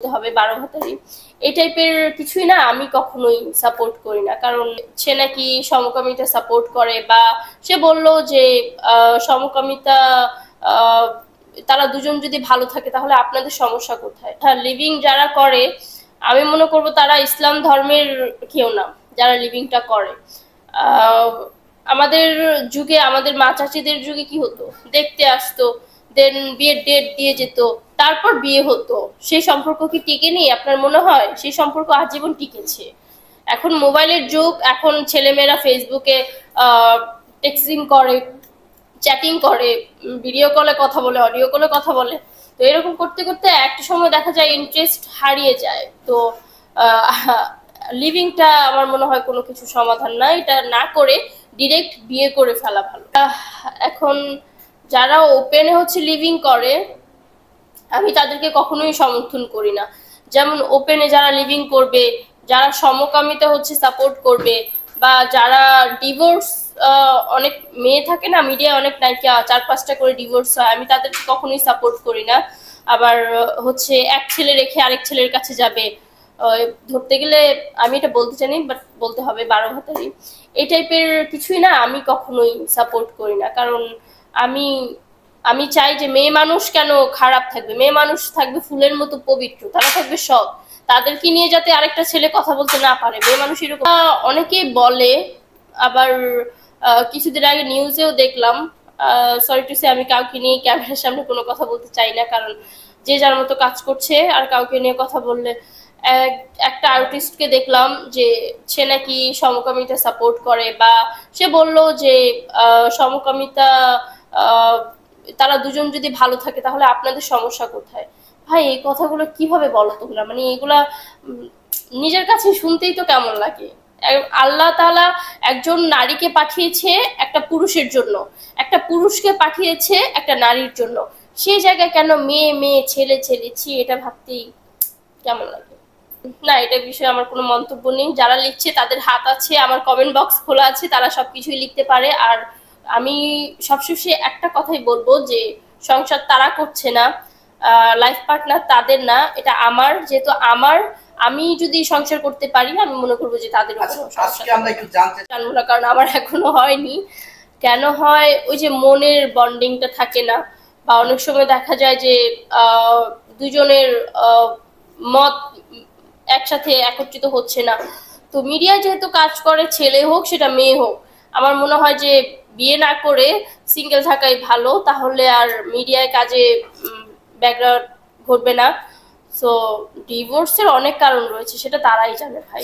হবে 12 ভাতারি এই টাইপের কিছুই না, আমি কখনোই সাপোর্ট করি না। কারণ সে নাকি সমকামিতা সাপোর্ট করে, বা সে বলল যে সমকামিতা তারা দুজন যদি ভালো থাকে তাহলে আপনাদের সমস্যা কোথায়? হ্যাঁ, লিভিং যারা করে আমি মনে করব তারা ইসলাম ধর্মের কেউ না, যারা লিভিংটা করে। আমাদের যুগে, আমাদের মা চাচিদের যুগে কি হতো, দেখতে আসতো, দেন বিয়ের ডেট দিয়ে যেত, তারপর বিয়ে হতো। সেই সম্পর্ক কি টিকে নেই? আপনার মনে হয় সেই সম্পর্ক আজীবন টিকেছে? এখন মোবাইলের যুগ, এখন ছেলেমেয়েরা ফেসবুকে টেক্সটিং করে, চ্যাটিং করে, ভিডিও কলে কথা বলে, অডিও কলে কথা বলে। তো এরকম করতে করতে একটা সময় দেখা যায় ইন্টারেস্ট হারিয়ে যায়। তো লিভিংটা আমার মনে হয় কোনো কিছু সমাধান না, এটা না করে ডিরেক্ট বিয়ে করে ফেলা ভালো। এখন যারা ওপেনে লিভিং করে আমি তাদেরকে কখনোই সমর্থন করি না। যেমন ওপেনে যারা লিভিং করবে, যারা সমকামিতা সাপোর্ট করবে, বা যারা ডিভোর্স, অনেক মেয়ে থাকে না মিডিয়ায়, অনেক নায়িকা 4-5টা করে ডিভোর্স হয়, আমি তাদেরকে কখনোই সাপোর্ট করি না। আবার এক ছেলে রেখে আরেক ছেলের কাছে যাবে, ধরতে গেলে আমি এটা বলতে চাইনি, বাট বলতে হবে 12 ভাতারি এই টাইপের কিছুই না, আমি কখনোই সাপোর্ট করি না। কারণ আমি আমি চাই যে মেয়ে মানুষ কেন খারাপ থাকবে, মেয়ে মানুষ থাকবে ফুলের মতো পবিত্র, তারা থাকবে সৎ। তাদেরকে নিয়ে যাতে আরেকটা ছেলে কথা বলতে না পারে, মেয়ে মানুষ এরকম অনেকেই বলে। আবার কিছুদিন আগে নিউজেও দেখলাম, সরি টু সে, আমি কাউকে নিয়ে ক্যামেরার সামনে কোনো কথা বলতে চাই না, কারণ যে যার মতো কাজ করছে, আর কাউকে নিয়ে কথা বললে। একটা আর্টিস্টকে দেখলাম যে সে নাকি সমকামিতা সাপোর্ট করে, বা সে বলল যে সমকামিতা তারা দুজন যদি ভালো থাকে তাহলে আপনাদের সমস্যা কোথায়? ভাই, এই কথাগুলো কিভাবে বলো তোমরা? মানে এগুলা নিজের কাছে শুনতেই তো কেমন লাগে। আল্লাহ তাআলা একজন নারীকে পাঠিয়েছে একটা পুরুষের জন্য, একটা পুরুষকে পাঠিয়েছে একটা নারীর জন্য। সেই জায়গায় কেন মেয়ে মেয়ে, ছেলে ছেলে, ছি, এটা ভাবতেই কেমন লাগে। না, এটা বিষয়ে আমার কোনো মন্তব্য নেই। যারা লিখছে তাদের হাত আছে, আমার কমেন্ট বক্স খোলা আছে, তারা সবকিছুই লিখতে পারে। আর আমি সবশেষে একটা কথাই বলবো যে সংসার তারা করছে না, লাইফ পার্টনার তাদের না, এটা আমার। যেহেতু আমি যদি সংসার করতে পারি, আমি মনে করবো যে তাদের জানবো না, কারণ আমার এখনো হয়নি। কেন হয়? ওই যে মনের বন্ডিংটা থাকে না, বা অনেক সময় দেখা যায় যে দুজনের মত একসাথে একত্রিত হচ্ছে না। তো মিডিয়া যেহেতু কাজ করে, ছেলে হোক সেটা মেয়ে হোক, আমার মনে হয় যে বিয়ে না করে সিঙ্গেল থাকাই ভালো, তাহলে আর মিডিয়ায় কাজে ব্যাকগ্রাউন্ড ঘটবে না। সো ডিভোর্সের অনেক কারণ রয়েছে, সেটা তারাই জানে ভাই।